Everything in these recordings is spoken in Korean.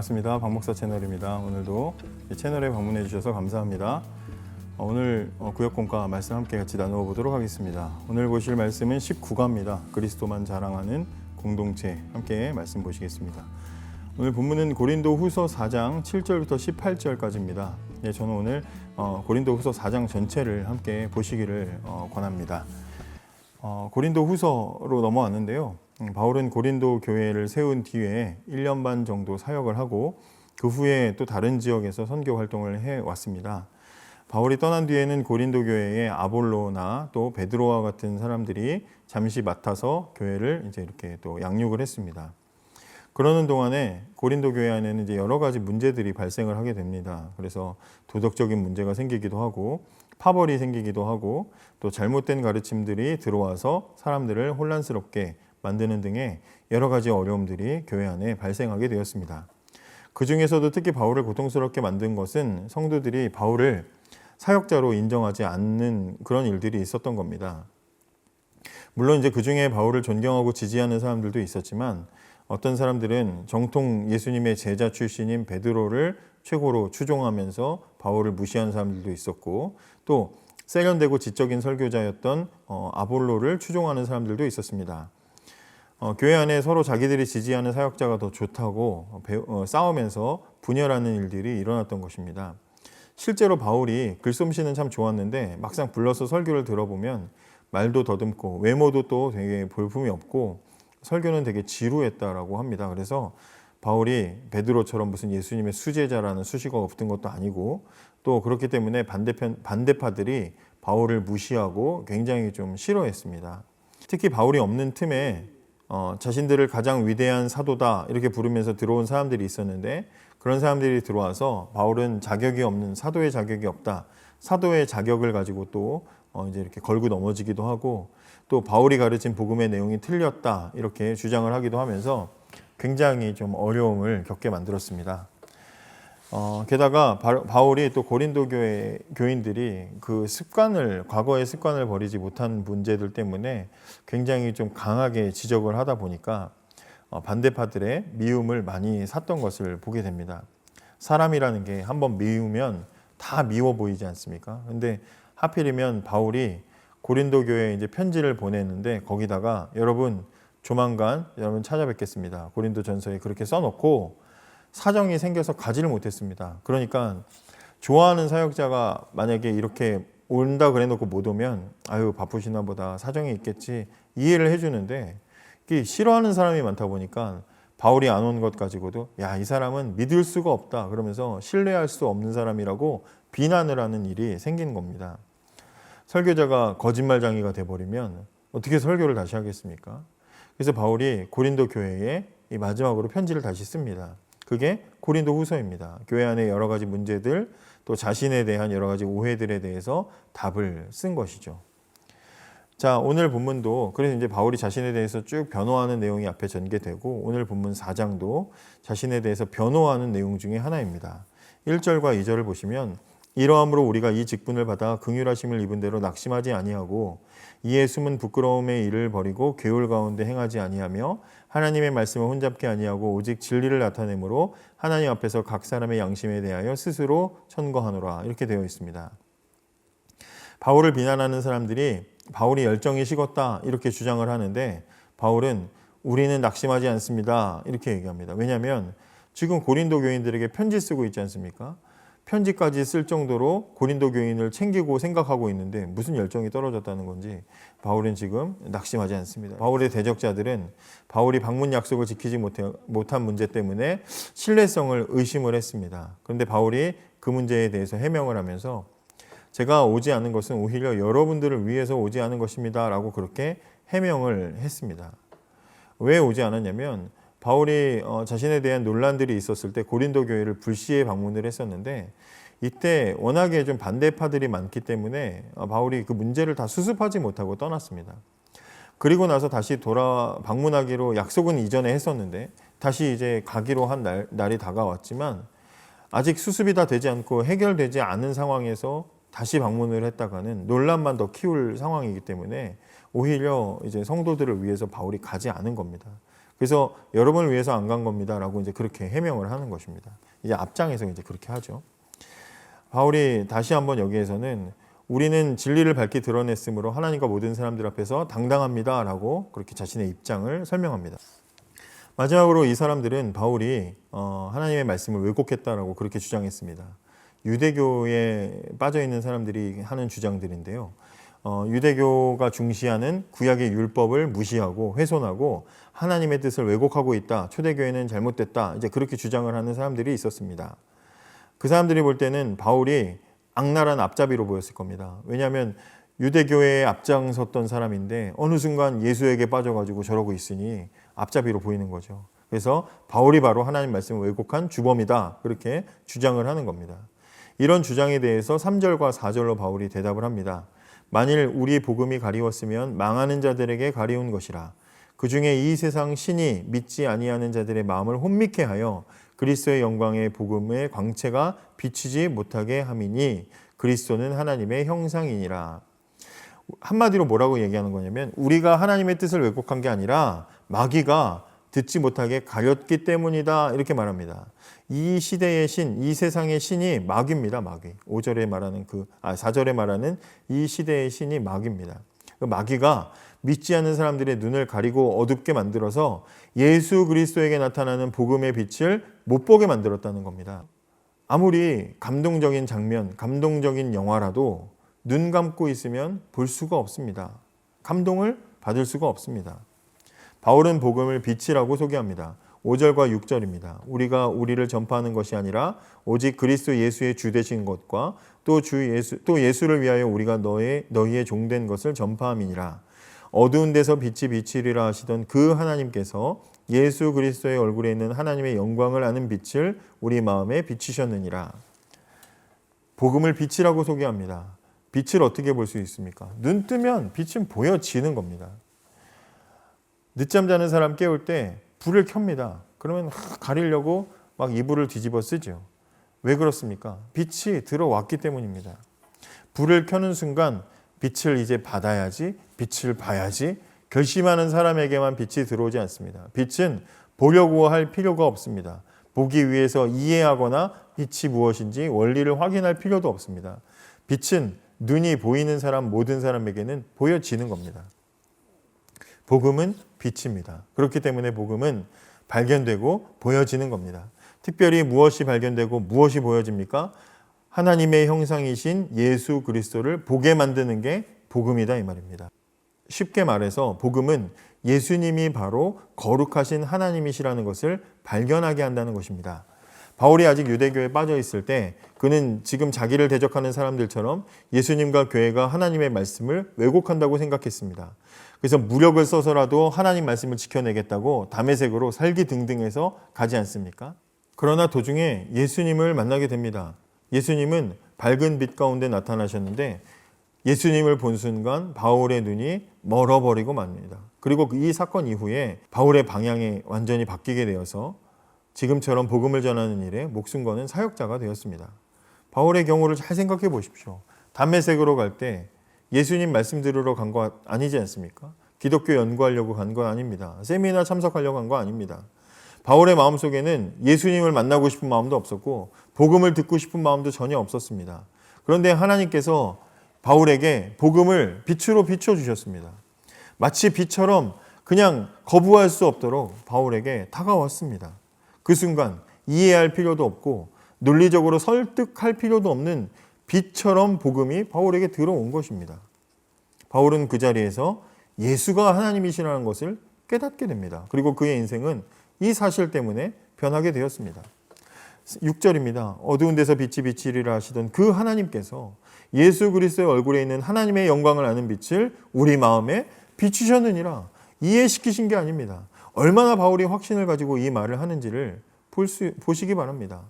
반갑습니다. 박 목사 채널입니다. 오늘도 이 채널에 방문해 주셔서 감사합니다. 오늘 구역공과 말씀 함께 같이 나누어 보도록 하겠습니다. 오늘 보실 말씀은 19가입니다. 그리스도만 자랑하는 공동체, 함께 말씀 보시겠습니다. 오늘 본문은 고린도 후서 4장 7절부터 18절까지입니다. 저는 오늘 고린도 후서 4장 전체를 함께 보시기를 권합니다. 고린도 후서로 넘어왔는데요. 바울은 고린도 교회를 세운 뒤에 1년 반 정도 사역을 하고 그 후에 또 다른 지역에서 선교 활동을 해왔습니다. 바울이 떠난 뒤에는 고린도 교회의 아볼로나 또 베드로와 같은 사람들이 잠시 맡아서 교회를 이제 이렇게 또 양육을 했습니다. 그러는 동안에 고린도 교회 안에는 이제 여러 가지 문제들이 발생을 하게 됩니다. 그래서 도덕적인 문제가 생기기도 하고 파벌이 생기기도 하고 또 잘못된 가르침들이 들어와서 사람들을 혼란스럽게 만드는 등의 여러 가지 어려움들이 교회 안에 발생하게 되었습니다. 그 중에서도 특히 바울을 고통스럽게 만든 것은 성도들이 바울을 사역자로 인정하지 않는 그런 일들이 있었던 겁니다. 물론 이제 그 중에 바울을 존경하고 지지하는 사람들도 있었지만 어떤 사람들은 정통 예수님의 제자 출신인 베드로를 최고로 추종하면서 바울을 무시하는 사람들도 있었고 또 세련되고 지적인 설교자였던 아볼로를 추종하는 사람들도 있었습니다. 교회 안에 서로 자기들이 지지하는 사역자가 더 좋다고 싸우면서 분열하는 일들이 일어났던 것입니다. 실제로 바울이 글솜씨는 참 좋았는데 막상 불러서 설교를 들어보면 말도 더듬고 외모도 또 되게 볼품이 없고 설교는 되게 지루했다라고 합니다. 그래서 바울이 베드로처럼 무슨 예수님의 수제자라는 수식어가 붙은 것도 아니고 또 그렇기 때문에 반대파들이 바울을 무시하고 굉장히 좀 싫어했습니다. 특히 바울이 없는 틈에 자신들을 가장 위대한 사도다 이렇게 부르면서 들어온 사람들이 있었는데 그런 사람들이 들어와서 바울은 자격이 없는 사도의 자격이 없다. 사도의 자격을 가지고 또 이제 이렇게 걸고 넘어지기도 하고 또 바울이 가르친 복음의 내용이 틀렸다 이렇게 주장을 하기도 하면서 굉장히 좀 어려움을 겪게 만들었습니다. 게다가 바울이 또 고린도 교회 교인들이 그 과거의 습관을 버리지 못한 문제들 때문에 굉장히 좀 강하게 지적을 하다 보니까 반대파들의 미움을 많이 샀던 것을 보게 됩니다. 사람이라는 게 한번 미우면 다 미워 보이지 않습니까? 근데 하필이면 바울이 고린도 교회에 이제 편지를 보냈는데 거기다가 여러분 조만간 여러분 찾아뵙겠습니다. 고린도 전서에 그렇게 써놓고 사정이 생겨서 가지를 못했습니다. 그러니까 좋아하는 사역자가 만약에 이렇게 온다 그래놓고 못 오면 아유 바쁘시나 보다 사정이 있겠지 이해를 해주는데 싫어하는 사람이 많다 보니까 바울이 안 온 것 가지고도 야, 이 사람은 믿을 수가 없다 그러면서 신뢰할 수 없는 사람이라고 비난을 하는 일이 생긴 겁니다. 설교자가 거짓말장이가 돼버리면 어떻게 설교를 다시 하겠습니까? 그래서 바울이 고린도 교회에 이 마지막으로 편지를 다시 씁니다. 그게 고린도 후서입니다. 교회 안에 여러 가지 문제들 또 자신에 대한 여러 가지 오해들에 대해서 답을 쓴 것이죠. 자, 오늘 본문도 그래서 이제 바울이 자신에 대해서 쭉 변호하는 내용이 앞에 전개되고 오늘 본문 4장도 자신에 대해서 변호하는 내용 중에 하나입니다. 1절과 2절을 보시면 이러함으로 우리가 이 직분을 받아 긍휼하심을 입은 대로 낙심하지 아니하고 이에 숨은 부끄러움의 일을 버리고 괴울 가운데 행하지 아니하며 하나님의 말씀을 혼잡게 아니하고 오직 진리를 나타내므로 하나님 앞에서 각 사람의 양심에 대하여 스스로 천거하노라 이렇게 되어 있습니다. 바울을 비난하는 사람들이 바울이 열정이 식었다 이렇게 주장을 하는데 바울은 우리는 낙심하지 않습니다 이렇게 얘기합니다. 왜냐하면 지금 고린도 교인들에게 편지 쓰고 있지 않습니까? 편지까지 쓸 정도로 고린도 교인을 챙기고 생각하고 있는데 무슨 열정이 떨어졌다는 건지 바울은 지금 낙심하지 않습니다. 바울의 대적자들은 바울이 방문 약속을 지키지 못한 문제 때문에 신뢰성을 의심을 했습니다. 그런데 바울이 그 문제에 대해서 해명을 하면서 제가 오지 않은 것은 오히려 여러분들을 위해서 오지 않은 것입니다 라고 그렇게 해명을 했습니다. 왜 오지 않았냐면 바울이 자신에 대한 논란들이 있었을 때 고린도 교회를 불시에 방문을 했었는데 이때 워낙에 좀 반대파들이 많기 때문에 바울이 그 문제를 다 수습하지 못하고 떠났습니다. 그리고 나서 다시 방문하기로 약속은 이전에 했었는데 다시 이제 가기로 한 날이 다가왔지만 아직 수습이 다 되지 않고 해결되지 않은 상황에서 다시 방문을 했다가는 논란만 더 키울 상황이기 때문에 오히려 이제 성도들을 위해서 바울이 가지 않은 겁니다. 그래서 여러분을 위해서 안 간 겁니다라고 이제 그렇게 해명을 하는 것입니다. 이제 앞장에서 이제 그렇게 하죠. 바울이 다시 한번 여기에서는 우리는 진리를 밝히 드러냈으므로 하나님과 모든 사람들 앞에서 당당합니다라고 그렇게 자신의 입장을 설명합니다. 마지막으로 이 사람들은 바울이 하나님의 말씀을 왜곡했다라고 그렇게 주장했습니다. 유대교에 빠져 있는 사람들이 하는 주장들인데요. 유대교가 중시하는 구약의 율법을 무시하고 훼손하고 하나님의 뜻을 왜곡하고 있다. 초대교회는 잘못됐다. 이제 그렇게 주장을 하는 사람들이 있었습니다. 그 사람들이 볼 때는 바울이 악랄한 앞잡이로 보였을 겁니다. 왜냐하면 유대교회에 앞장섰던 사람인데 어느 순간 예수에게 빠져가지고 저러고 있으니 앞잡이로 보이는 거죠. 그래서 바울이 바로 하나님 말씀을 왜곡한 주범이다. 그렇게 주장을 하는 겁니다. 이런 주장에 대해서 3절과 4절로 바울이 대답을 합니다. 만일 우리 복음이 가리웠으면 망하는 자들에게 가리운 것이라. 그 중에 이 세상 신이 믿지 아니하는 자들의 마음을 혼미케 하여 그리스도의 영광의 복음의 광채가 비치지 못하게 함이니 그리스도는 하나님의 형상이니라. 한마디로 뭐라고 얘기하는 거냐면 우리가 하나님의 뜻을 왜곡한 게 아니라 마귀가 듣지 못하게 가렸기 때문이다 이렇게 말합니다. 이 시대의 신, 이 세상의 신이 마귀입니다. 마귀. 4절에 말하는 이 시대의 신이 마귀입니다. 그 마귀가 믿지 않는 사람들의 눈을 가리고 어둡게 만들어서 예수 그리스도에게 나타나는 복음의 빛을 못 보게 만들었다는 겁니다. 아무리 감동적인 장면, 감동적인 영화라도 눈 감고 있으면 볼 수가 없습니다. 감동을 받을 수가 없습니다. 바울은 복음을 빛이라고 소개합니다. 5절과 6절입니다. 우리가 우리를 전파하는 것이 아니라 오직 그리스도 예수의 주 되신 것과 또 예수를 위하여 우리가 너희의 종된 것을 전파함이니라. 어두운 데서 빛이 비치리라 하시던 그 하나님께서 예수 그리스도의 얼굴에 있는 하나님의 영광을 아는 빛을 우리 마음에 비치셨느니라. 복음을 빛이라고 소개합니다. 빛을 어떻게 볼 수 있습니까? 눈 뜨면 빛은 보여지는 겁니다. 늦잠 자는 사람 깨울 때 불을 켭니다. 그러면 가리려고 막 이불을 뒤집어 쓰죠. 왜 그렇습니까? 빛이 들어왔기 때문입니다. 불을 켜는 순간 빛을 이제 받아야지, 빛을 봐야지 결심하는 사람에게만 빛이 들어오지 않습니다. 빛은 보려고 할 필요가 없습니다. 보기 위해서 이해하거나 빛이 무엇인지 원리를 확인할 필요도 없습니다. 빛은 눈이 보이는 사람, 모든 사람에게는 보여지는 겁니다. 복음은 빛입니다. 그렇기 때문에 복음은 발견되고 보여지는 겁니다. 특별히 무엇이 발견되고 무엇이 보여집니까? 하나님의 형상이신 예수 그리스도를 보게 만드는 게 복음이다 이 말입니다. 쉽게 말해서 복음은 예수님이 바로 거룩하신 하나님이시라는 것을 발견하게 한다는 것입니다. 바울이 아직 유대교에 빠져 있을 때 그는 지금 자기를 대적하는 사람들처럼 예수님과 교회가 하나님의 말씀을 왜곡한다고 생각했습니다. 그래서 무력을 써서라도 하나님 말씀을 지켜내겠다고 다메섹으로 살기등등해서 가지 않습니까? 그러나 도중에 예수님을 만나게 됩니다. 예수님은 밝은 빛 가운데 나타나셨는데 예수님을 본 순간 바울의 눈이 멀어버리고 맙니다. 그리고 이 사건 이후에 바울의 방향이 완전히 바뀌게 되어서 지금처럼 복음을 전하는 일에 목숨 거는 사역자가 되었습니다. 바울의 경우를 잘 생각해 보십시오. 다메섹으로 갈 때 예수님 말씀 들으러 간 거 아니지 않습니까? 기독교 연구하려고 간 거 아닙니다. 세미나 참석하려고 간 거 아닙니다. 바울의 마음속에는 예수님을 만나고 싶은 마음도 없었고 복음을 듣고 싶은 마음도 전혀 없었습니다. 그런데 하나님께서 바울에게 복음을 빛으로 비춰주셨습니다. 마치 빛처럼 그냥 거부할 수 없도록 바울에게 다가왔습니다. 그 순간 이해할 필요도 없고 논리적으로 설득할 필요도 없는 빛처럼 복음이 바울에게 들어온 것입니다. 바울은 그 자리에서 예수가 하나님이시라는 것을 깨닫게 됩니다. 그리고 그의 인생은 이 사실 때문에 변하게 되었습니다. 6절입니다. 어두운 데서 빛이 비치리라 하시던 그 하나님께서 예수 그리스도의 얼굴에 있는 하나님의 영광을 아는 빛을 우리 마음에 비추셨느니라. 이해시키신 게 아닙니다. 얼마나 바울이 확신을 가지고 이 말을 하는지를 보시기 바랍니다.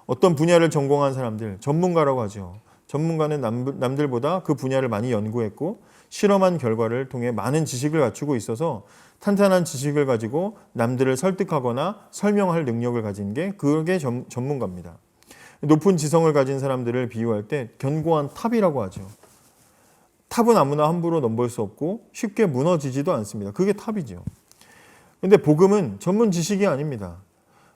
어떤 분야를 전공한 사람들, 전문가라고 하죠. 전문가는 남들보다 그 분야를 많이 연구했고 실험한 결과를 통해 많은 지식을 갖추고 있어서 탄탄한 지식을 가지고 남들을 설득하거나 설명할 능력을 가진 게 그게 전문가입니다. 높은 지성을 가진 사람들을 비유할 때 견고한 탑이라고 하죠. 탑은 아무나 함부로 넘볼 수 없고 쉽게 무너지지도 않습니다. 그게 탑이죠. 근데 복음은 전문 지식이 아닙니다.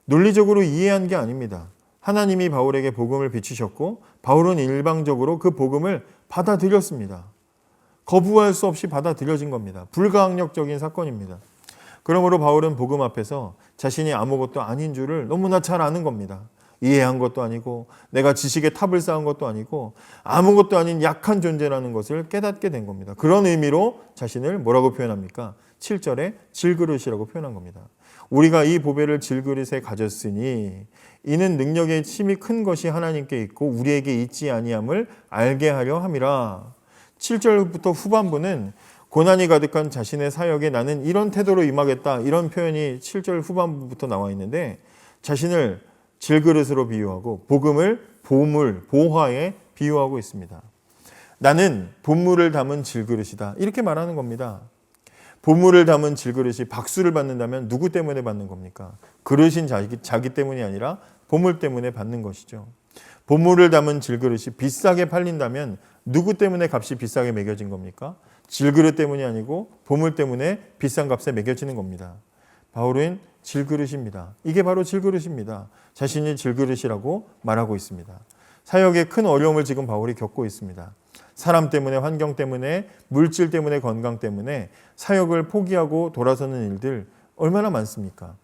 논리적으로 이해한 게 아닙니다. 하나님이 바울에게 복음을 비추셨고 바울은 일방적으로 그 복음을 받아들였습니다. 거부할 수 없이 받아들여진 겁니다. 불가항력적인 사건입니다. 그러므로 바울은 복음 앞에서 자신이 아무것도 아닌 줄을 너무나 잘 아는 겁니다. 이해한 것도 아니고 내가 지식의 탑을 쌓은 것도 아니고 아무것도 아닌 약한 존재라는 것을 깨닫게 된 겁니다. 그런 의미로 자신을 뭐라고 표현합니까? 7절에 질그릇이라고 표현한 겁니다. 우리가 이 보배를 질그릇에 가졌으니 이는 능력의 힘이 큰 것이 하나님께 있고 우리에게 있지 아니함을 알게 하려 함이라. 7절부터 후반부는 고난이 가득한 자신의 사역에 나는 이런 태도로 임하겠다, 이런 표현이 7절 후반부부터 나와 있는데 자신을 질그릇으로 비유하고 복음을 보물, 보화에 비유하고 있습니다. 나는 본물을 담은 질그릇이다, 이렇게 말하는 겁니다. 보물을 담은 질그릇이 박수를 받는다면 누구 때문에 받는 겁니까? 그릇인 자기 때문이 아니라 보물 때문에 받는 것이죠. 보물을 담은 질그릇이 비싸게 팔린다면 누구 때문에 값이 비싸게 매겨진 겁니까? 질그릇 때문이 아니고 보물 때문에 비싼 값에 매겨지는 겁니다. 바울은 질그릇입니다. 이게 바로 질그릇입니다. 자신이 질그릇이라고 말하고 있습니다. 사역에 큰 어려움을 지금 바울이 겪고 있습니다. 사람 때문에, 환경 때문에, 물질 때문에, 건강 때문에 사역을 포기하고 돌아서는 일들 얼마나 많습니까?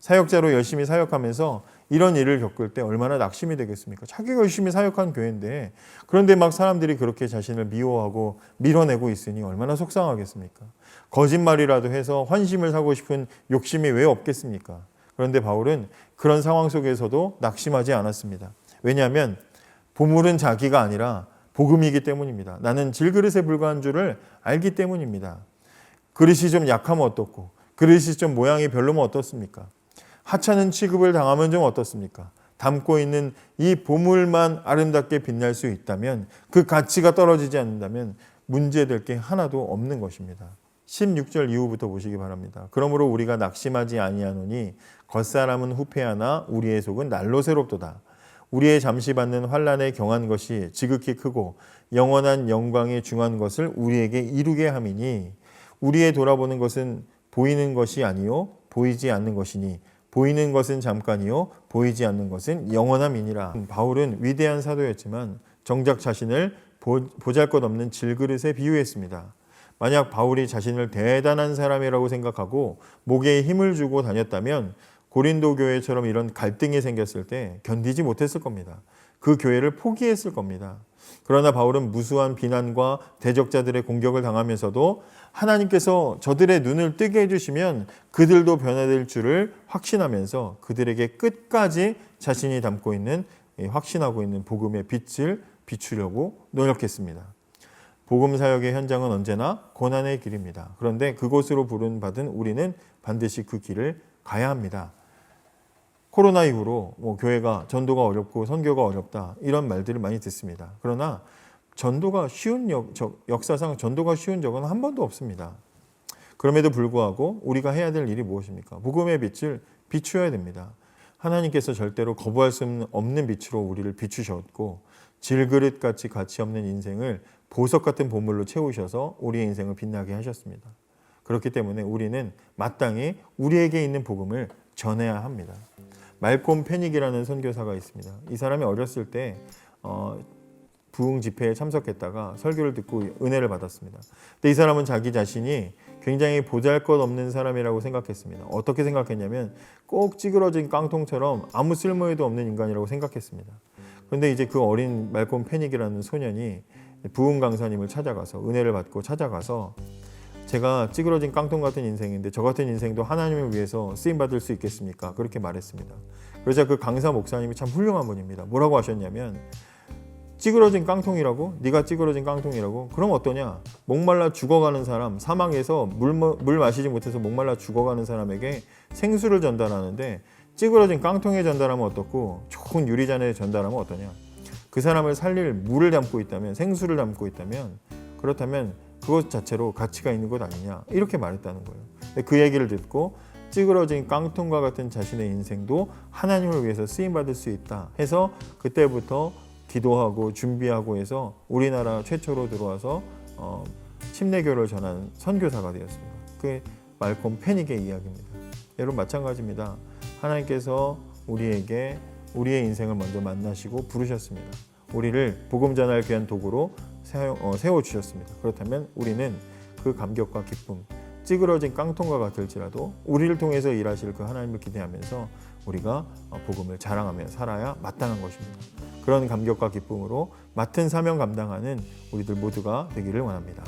사역자로 열심히 사역하면서 이런 일을 겪을 때 얼마나 낙심이 되겠습니까? 자기가 열심히 사역한 교회인데 그런데 막 사람들이 그렇게 자신을 미워하고 밀어내고 있으니 얼마나 속상하겠습니까? 거짓말이라도 해서 환심을 사고 싶은 욕심이 왜 없겠습니까? 그런데 바울은 그런 상황 속에서도 낙심하지 않았습니다. 왜냐하면 보물은 자기가 아니라 복음이기 때문입니다. 나는 질그릇에 불과한 줄을 알기 때문입니다. 그릇이 좀 약하면 어떻고 그릇이 좀 모양이 별로면 어떻습니까? 하찮은 취급을 당하면 좀 어떻습니까? 담고 있는 이 보물만 아름답게 빛날 수 있다면, 그 가치가 떨어지지 않는다면 문제될 게 하나도 없는 것입니다. 16절 이후부터 보시기 바랍니다. 그러므로 우리가 낙심하지 아니하노니 겉사람은 후패하나 우리의 속은 날로 새롭도다. 우리의 잠시 받는 환난에 경한 것이 지극히 크고 영원한 영광에 중한 것을 우리에게 이루게 함이니 우리의 돌아보는 것은 보이는 것이 아니요 보이지 않는 것이니 보이는 것은 잠깐이요 보이지 않는 것은 영원함이니라. 바울은 위대한 사도였지만 정작 자신을 보잘것없는 질그릇에 비유했습니다. 만약 바울이 자신을 대단한 사람이라고 생각하고 목에 힘을 주고 다녔다면 고린도 교회처럼 이런 갈등이 생겼을 때 견디지 못했을 겁니다. 그 교회를 포기했을 겁니다. 그러나 바울은 무수한 비난과 대적자들의 공격을 당하면서도 하나님께서 저들의 눈을 뜨게 해주시면 그들도 변화될 줄을 확신하면서 그들에게 끝까지 자신이 담고 있는, 확신하고 있는 복음의 빛을 비추려고 노력했습니다. 복음 사역의 현장은 언제나 고난의 길입니다. 그런데 그곳으로 부름받은 우리는 반드시 그 길을 가야 합니다. 코로나 이후로 교회가 전도가 어렵고 선교가 어렵다 이런 말들을 많이 듣습니다. 그러나 전도가 쉬운 역사상 전도가 쉬운 적은 한 번도 없습니다. 그럼에도 불구하고 우리가 해야 될 일이 무엇입니까? 복음의 빛을 비추어야 됩니다. 하나님께서 절대로 거부할 수 없는 빛으로 우리를 비추셨고 질그릇같이 가치 없는 인생을 보석 같은 보물로 채우셔서 우리의 인생을 빛나게 하셨습니다. 그렇기 때문에 우리는 마땅히 우리에게 있는 복음을 전해야 합니다. 말콤 페닉이라는 선교사가 있습니다. 이 사람이 어렸을 때 부흥 집회에 참석했다가 설교를 듣고 은혜를 받았습니다. 근데 이 사람은 자기 자신이 굉장히 보잘것없는 사람이라고 생각했습니다. 어떻게 생각했냐면 꼭 찌그러진 깡통처럼 아무 쓸모에도 없는 인간이라고 생각했습니다. 그런데 이제 그 어린 말콤 페닉이라는 소년이 부흥 강사님을 찾아가서 은혜를 받고 찾아가서 제가 찌그러진 깡통 같은 인생인데 저 같은 인생도 하나님을 위해서 쓰임받을 수 있겠습니까? 그렇게 말했습니다. 그러자 그 강사 목사님이 참 훌륭한 분입니다. 뭐라고 하셨냐면 찌그러진 깡통이라고? 네가 찌그러진 깡통이라고? 그럼 어떠냐? 목말라 죽어가는 사람, 사망에서 물 마시지 못해서 목말라 죽어가는 사람에게 생수를 전달하는데 찌그러진 깡통에 전달하면 어떻고 좋은 유리잔에 전달하면 어떠냐? 그 사람을 살릴 물을 담고 있다면, 생수를 담고 있다면 그렇다면 그것 자체로 가치가 있는 것 아니냐 이렇게 말했다는 거예요. 근데 그 얘기를 듣고 찌그러진 깡통과 같은 자신의 인생도 하나님을 위해서 쓰임받을 수 있다 해서 그때부터 기도하고 준비하고 해서 우리나라 최초로 들어와서 침례교를 전하는 선교사가 되었습니다. 그게 말콤 페닉의 이야기입니다. 여러분 마찬가지입니다. 하나님께서 우리에게 우리의 인생을 먼저 만나시고 부르셨습니다. 우리를 복음 전할 귀한 도구로 세워주셨습니다. 그렇다면 우리는 그 감격과 기쁨, 찌그러진 깡통과 같을지라도 우리를 통해서 일하실 그 하나님을 기대하면서 우리가 복음을 자랑하며 살아야 마땅한 것입니다. 그런 감격과 기쁨으로 맡은 사명 감당하는 우리들 모두가 되기를 원합니다.